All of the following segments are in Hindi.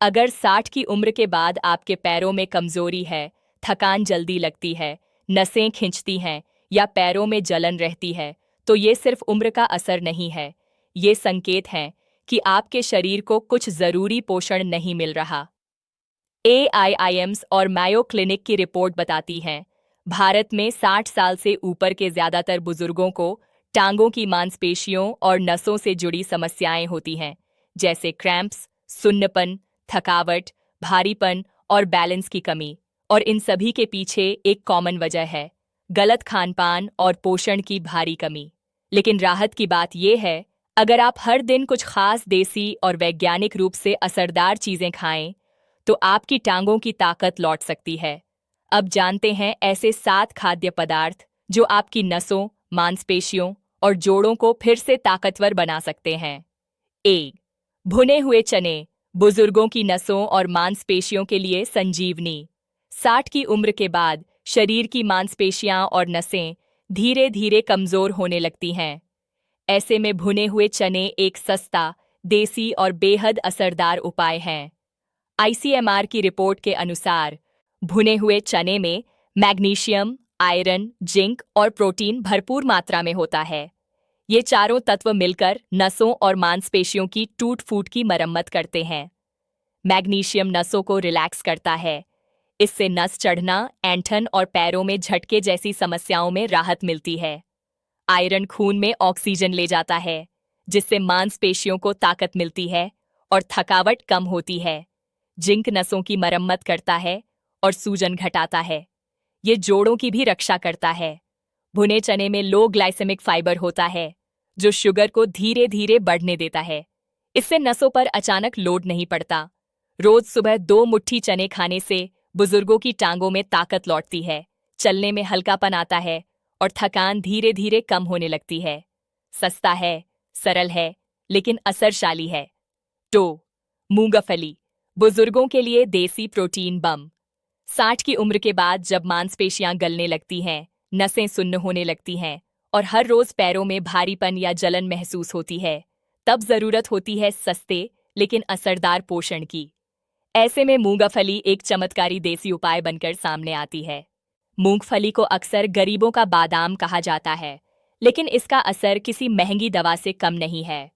अगर 60 की उम्र के बाद आपके पैरों में कमजोरी है, थकान जल्दी लगती है, नसें खिंचती हैं या पैरों में जलन रहती है, तो ये सिर्फ उम्र का असर नहीं है। ये संकेत हैं कि आपके शरीर को कुछ जरूरी पोषण नहीं मिल रहा। AIIMS और मायो क्लिनिक की रिपोर्ट बताती है, भारत में 60 साल से ऊपर के ज्यादातर बुजुर्गों को टांगों की मांसपेशियों और नसों से जुड़ी समस्याएं होती हैं, जैसे क्रैम्प्स, सुन्नपन, थकावट, भारीपन और बैलेंस की कमी। और इन सभी के पीछे एक कॉमन वजह है, गलत खानपान और पोषण की भारी कमी। लेकिन राहत की बात यह है, अगर आप हर दिन कुछ खास देसी और वैज्ञानिक रूप से असरदार चीजें खाएं, तो आपकी टांगों की ताकत लौट सकती है। अब जानते हैं ऐसे 7 खाद्य पदार्थ जो आपकी नसों, मांसपेशियों और जोड़ों को फिर से ताकतवर बना सकते हैं। 1. भुने हुए चने, बुजुर्गों की नसों और मांसपेशियों के लिए संजीवनी। 60 की उम्र के बाद शरीर की मांसपेशियां और नसें धीरे धीरे कमजोर होने लगती हैं। ऐसे में भुने हुए चने एक सस्ता, देसी और बेहद असरदार उपाय हैं। ICMR की रिपोर्ट के अनुसार भुने हुए चने में मैग्नीशियम, आयरन, जिंक और प्रोटीन भरपूर मात्रा में होता है। ये चारों तत्व मिलकर नसों और मांसपेशियों की टूट-फूट की मरम्मत करते हैं। मैग्नीशियम नसों को रिलैक्स करता है। इससे नस चढ़ना, ऐंठन और पैरों में झटके जैसी समस्याओं में राहत मिलती है। आयरन खून में ऑक्सीजन ले जाता है, जिससे मांसपेशियों को ताकत मिलती है और थकावट कम होती है। जिंक नसों की मरम्मत करता है और सूजन घटाता है। ये जोड़ों की भी रक्षा करता है। भुने चने में लो ग्लाइसेमिक फाइबर होता है, जो शुगर को धीरे धीरे बढ़ने देता है। इससे नसों पर अचानक लोड नहीं पड़ता। रोज सुबह 2 मुट्ठी चने खाने से बुजुर्गों की टांगों में ताकत लौटती है, चलने में हल्कापन आता है और थकान धीरे धीरे कम होने लगती है। सस्ता है, सरल है, लेकिन असरशाली है। 2. मूंगफली, बुजुर्गों के लिए देसी प्रोटीन बम। 60 की उम्र के बाद जब मांसपेशियां गलने लगती हैं, नसें सुन्न होने लगती हैं और हर रोज पैरों में भारीपन या जलन महसूस होती है, तब जरूरत होती है सस्ते लेकिन असरदार पोषण की। ऐसे में मूंगफली एक चमत्कारी देसी उपाय बनकर सामने आती है। मूंगफली को अक्सर गरीबों का बादाम कहा जाता है, लेकिन इसका असर किसी महंगी दवा से कम नहीं है।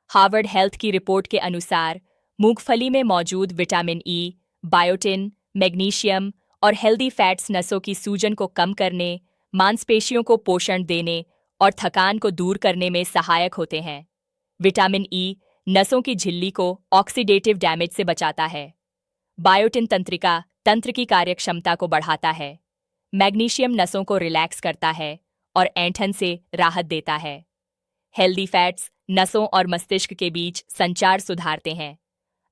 हार्वर्ड हेल्थ की रिपोर्ट के अनुसार मूंगफली में मौजूद विटामिन ई, बायोटिन, मैग्नीशियम और हेल्दी फैट्स नसों की सूजन को कम करने, मांसपेशियों को पोषण देने और थकान को दूर करने में सहायक होते हैं। विटामिन ई नसों की झिल्ली को ऑक्सीडेटिव डैमेज से बचाता है। बायोटिन तंत्र की कार्यक्षमता को बढ़ाता है। मैग्नीशियम नसों को रिलैक्स करता है और ऐंठन से राहत देता है। हेल्दी फैट्स नसों और मस्तिष्क के बीच संचार सुधारते हैं।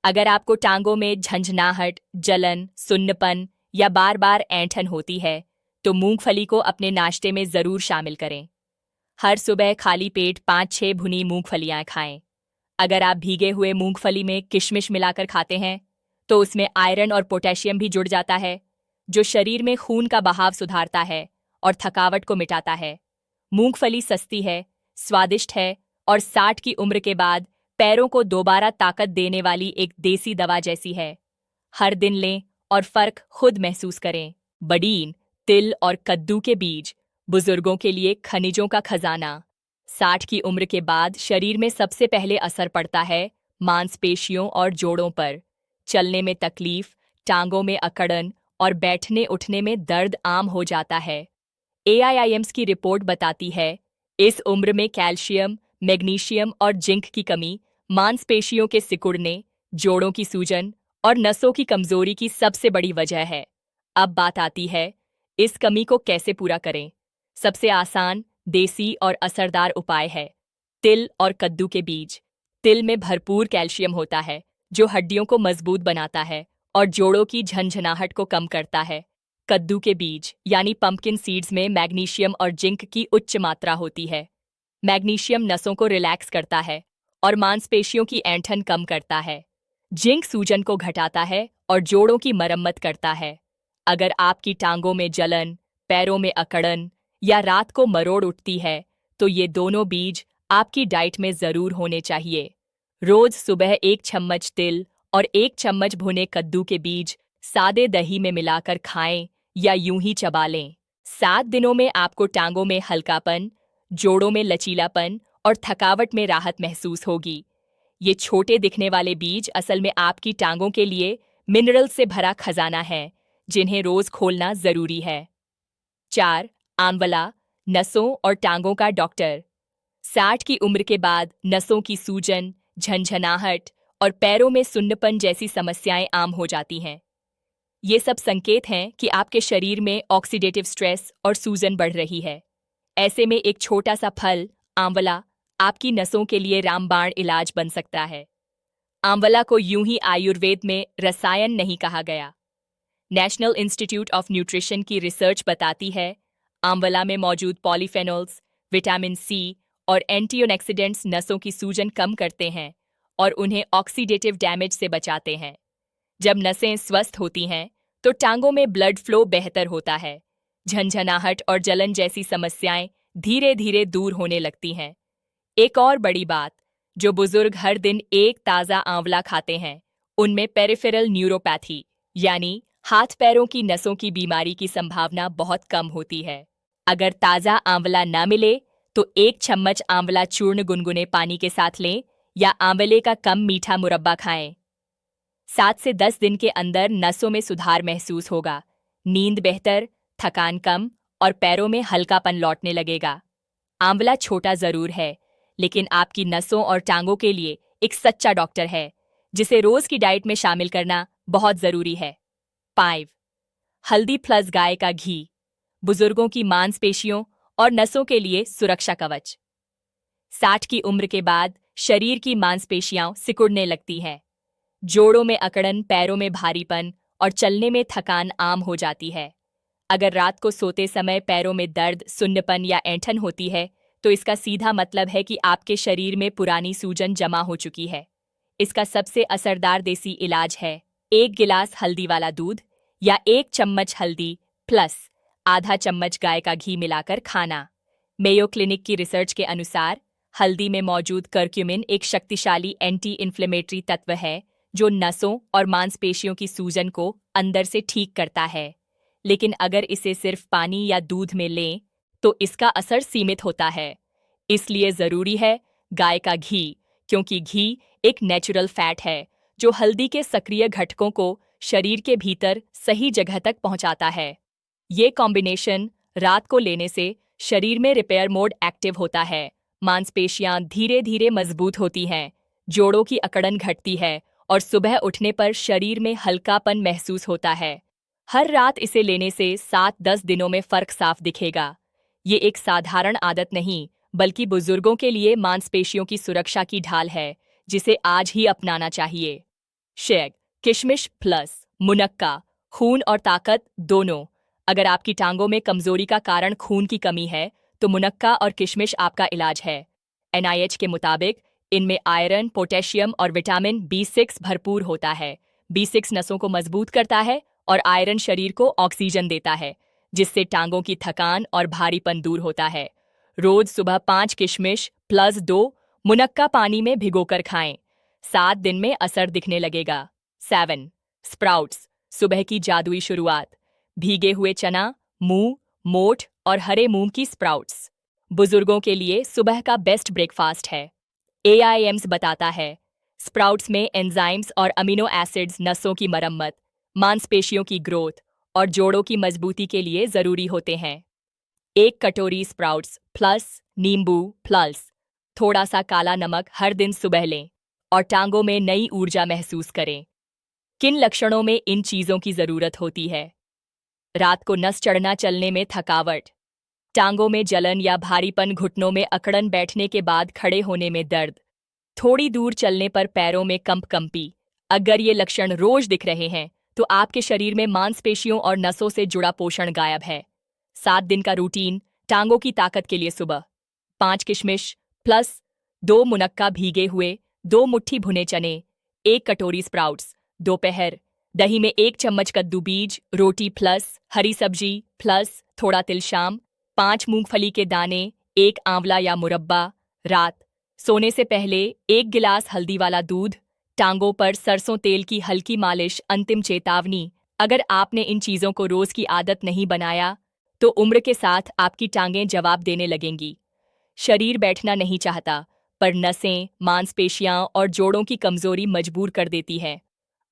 अगर आपको टांगों में झंझनाहट, जलन, सुन्नपन या बार बार ऐंठन होती है, तो मूंगफली को अपने नाश्ते में जरूर शामिल करें। हर सुबह खाली पेट 5-6 भुनी मूंगफलियां खाएं। अगर आप भीगे हुए मूंगफली में किशमिश मिलाकर खाते हैं, तो उसमें आयरन और पोटेशियम भी जुड़ जाता है, जो शरीर में खून का बहाव सुधारता है और थकावट को मिटाता है। मूंगफली सस्ती है, स्वादिष्ट है और 60 की उम्र के बाद पैरों को दोबारा ताकत देने वाली एक देसी दवा जैसी है। हर दिन लें और फर्क खुद महसूस करें। बडीन, तिल और कद्दू के बीज, बुजुर्गों के लिए खनिजों का खजाना। 60 की उम्र के बाद शरीर में सबसे पहले असर पड़ता है मांसपेशियों और जोड़ों पर। चलने में तकलीफ, टांगों में अकड़न और बैठने उठने में दर्द आम हो जाता है। AIIMS की रिपोर्ट बताती है, इस उम्र में कैल्शियम, मैग्नीशियम और जिंक की कमी मांसपेशियों के सिकुड़ने, जोड़ों की सूजन और नसों की कमजोरी की सबसे बड़ी वजह है। अब बात आती है, इस कमी को कैसे पूरा करें। सबसे आसान, देसी और असरदार उपाय है तिल और कद्दू के बीज। तिल में भरपूर कैल्शियम होता है, जो हड्डियों को मजबूत बनाता है और जोड़ों की झंझनाहट को कम करता है। कद्दू के बीज यानी पंपकिन सीड्स में मैग्नीशियम और जिंक की उच्च मात्रा होती है। मैग्नीशियम नसों को रिलैक्स करता है और मांसपेशियों की ऐंठन कम करता है। जिंक सूजन को घटाता है और जोड़ों की मरम्मत करता है। अगर आपकी टांगों में जलन, पैरों में अकड़न या रात को मरोड़ उठती है, तो ये दोनों बीज आपकी डाइट में जरूर होने चाहिए। रोज सुबह 1 चम्मच तिल और 1 चम्मच भुने कद्दू के बीज सादे दही में मिलाकर खाएं या यूं ही चबा लें। 7 दिनों में आपको टांगों में हल्कापन, जोड़ों में लचीलापन और थकावट में राहत महसूस होगी। ये छोटे दिखने वाले बीज असल में आपकी टांगों के लिए मिनरल से भरा खजाना है, जिन्हें रोज खोलना जरूरी है। 4. आंवला, नसों और टांगों का डॉक्टर। 60 की उम्र के बाद नसों की सूजन, झंझनाहट और पैरों में सुन्नपन जैसी समस्याएं आम हो जाती हैं। ये सब संकेत हैं कि आपके शरीर में ऑक्सीडेटिव स्ट्रेस और सूजन बढ़ रही है। ऐसे में एक छोटा सा फल, आंवला, आपकी नसों के लिए रामबाण इलाज बन सकता है। आंवला को यूं ही आयुर्वेद में रसायन नहीं कहा गया। नेशनल इंस्टीट्यूट ऑफ न्यूट्रिशन की रिसर्च बताती है, आंवला में मौजूद पॉलीफेनोल्स, विटामिन सी और एंटीऑक्सीडेंट्स नसों की सूजन कम करते हैं और उन्हें ऑक्सीडेटिव डैमेज से बचाते हैं। जब नसें स्वस्थ होती हैं, तो टांगों में ब्लड फ्लो बेहतर होता है। झंझनाहट और जलन जैसी समस्याएं धीरे धीरे दूर होने लगती हैं। एक और बड़ी बात, जो बुजुर्ग हर दिन एक ताज़ा आंवला खाते हैं, उनमें पेरिफेरल न्यूरोपैथी यानी हाथ पैरों की नसों की बीमारी की संभावना बहुत कम होती है। अगर ताज़ा आंवला ना मिले तो 1 चम्मच आंवला चूर्ण गुनगुने पानी के साथ लें या आंवले का कम मीठा मुरब्बा खाएं। 7 से 10 दिन के अंदर नसों में सुधार महसूस होगा, नींद बेहतर, थकान कम और पैरों में हल्कापन लौटने लगेगा। आंवला छोटा जरूर है, लेकिन आपकी नसों और टांगों के लिए एक सच्चा डॉक्टर है, जिसे रोज की डाइट में शामिल करना बहुत जरूरी है। 5. हल्दी प्लस गाय का घी, बुजुर्गों की मांसपेशियों और नसों के लिए सुरक्षा कवच। 60 की उम्र के बाद शरीर की मांसपेशियां सिकुड़ने लगती हैं। जोड़ों में अकड़न, पैरों में भारीपन और चलने में थकान आम हो जाती है। अगर रात को सोते समय पैरों में दर्द, सुन्नपन या ऐंठन होती है, तो इसका सीधा मतलब है कि आपके शरीर में पुरानी सूजन जमा हो चुकी है। इसका सबसे असरदार देसी इलाज है 1 गिलास हल्दी वाला दूध या 1 चम्मच हल्दी प्लस आधा चम्मच गाय का घी मिलाकर खाना। मेयो क्लिनिक की रिसर्च के अनुसार हल्दी में मौजूद करक्यूमिन एक शक्तिशाली एंटी इन्फ्लेमेटरी तत्व है, जो नसों और मांसपेशियों की सूजन को अंदर से ठीक करता है। लेकिन अगर इसे सिर्फ पानी या दूध में लें, तो इसका असर सीमित होता है। इसलिए ज़रूरी है गाय का घी, क्योंकि घी एक नेचुरल फैट है जो हल्दी के सक्रिय घटकों को शरीर के भीतर सही जगह तक पहुंचाता है। ये कॉम्बिनेशन रात को लेने से शरीर में रिपेयर मोड एक्टिव होता है, मांसपेशियां धीरे धीरे मजबूत होती हैं, जोड़ों की अकड़न घटती है और सुबह उठने पर शरीर में हल्कापन महसूस होता है। हर रात इसे लेने से 7-10 दिनों में फर्क साफ दिखेगा। ये एक साधारण आदत नहीं, बल्कि बुजुर्गों के लिए मांसपेशियों की सुरक्षा की ढाल है, जिसे आज ही अपनाना चाहिए। शेग, किशमिश प्लस मुनक्का, खून और ताकत दोनों। अगर आपकी टांगों में कमजोरी का कारण खून की कमी है, तो मुनक्का और किशमिश आपका इलाज है। NIH के मुताबिक इनमें आयरन, पोटेशियम और विटामिन B6 भरपूर होता है। B6 नसों को मजबूत करता है और आयरन शरीर को ऑक्सीजन देता है, जिससे टांगों की थकान और भारीपन दूर होता है। रोज सुबह 5 किशमिश प्लस 2 मुनक्का पानी में भिगोकर खाएं। 7 दिन में असर दिखने लगेगा। 7. स्प्राउट्स, सुबह की जादुई शुरुआत। भीगे हुए चना, मूंग, मोठ और हरे मूंग की स्प्राउट्स बुजुर्गों के लिए सुबह का बेस्ट ब्रेकफास्ट है। AIMS बताता है, स्प्राउट्स में एंजाइम्स और अमीनो एसिड्स नसों की मरम्मत, मांसपेशियों की ग्रोथ और जोड़ों की मजबूती के लिए ज़रूरी होते हैं। 1 कटोरी स्प्राउट्स प्लस नींबू प्लस थोड़ा सा काला नमक हर दिन सुबह लें और टांगों में नई ऊर्जा महसूस करें। किन लक्षणों में इन चीज़ों की ज़रूरत होती है? रात को नस चढ़ना, चलने में थकावट, टांगों में जलन या भारीपन, घुटनों में अकड़न, बैठने के बाद खड़े होने में दर्द, थोड़ी दूर चलने पर पैरों में कंपी। अगर ये लक्षण रोज दिख रहे हैं, तो आपके शरीर में मांसपेशियों और नसों से जुड़ा पोषण गायब है। 7 दिन का रूटीन टांगों की ताकत के लिए सुबह 5 किशमिश प्लस 2 मुनक्का भीगे हुए, 2 मुट्ठी भुने चने, 1 कटोरी स्प्राउट्स। दोपहर दही में 1 चम्मच कद्दू बीज, रोटी प्लस हरी सब्जी प्लस थोड़ा तिल शाम, 5 मूंगफली के दाने, 1 आंवला या मुरब्बा। रात सोने से पहले 1 गिलास हल्दी वाला दूध, टांगों पर सरसों तेल की हल्की मालिश। अंतिम चेतावनी, अगर आपने इन चीज़ों को रोज़ की आदत नहीं बनाया तो उम्र के साथ आपकी टांगें जवाब देने लगेंगी। शरीर बैठना नहीं चाहता, पर नसें, मांसपेशियां और जोड़ों की कमजोरी मजबूर कर देती है।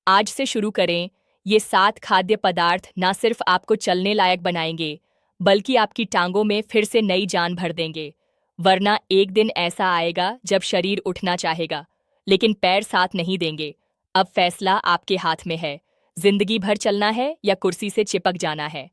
आज से शुरू करें। ये 7 खाद्य पदार्थ ना सिर्फ आपको चलने लायक बनाएंगे, बल्कि आपकी टांगों में फिर से नई जान भर देंगे। वरना एक दिन ऐसा आएगा जब शरीर उठना चाहेगा, लेकिन पैर साथ नहीं देंगे। अब फैसला आपके हाथ में है। जिंदगी भर चलना है या कुर्सी से चिपक जाना है।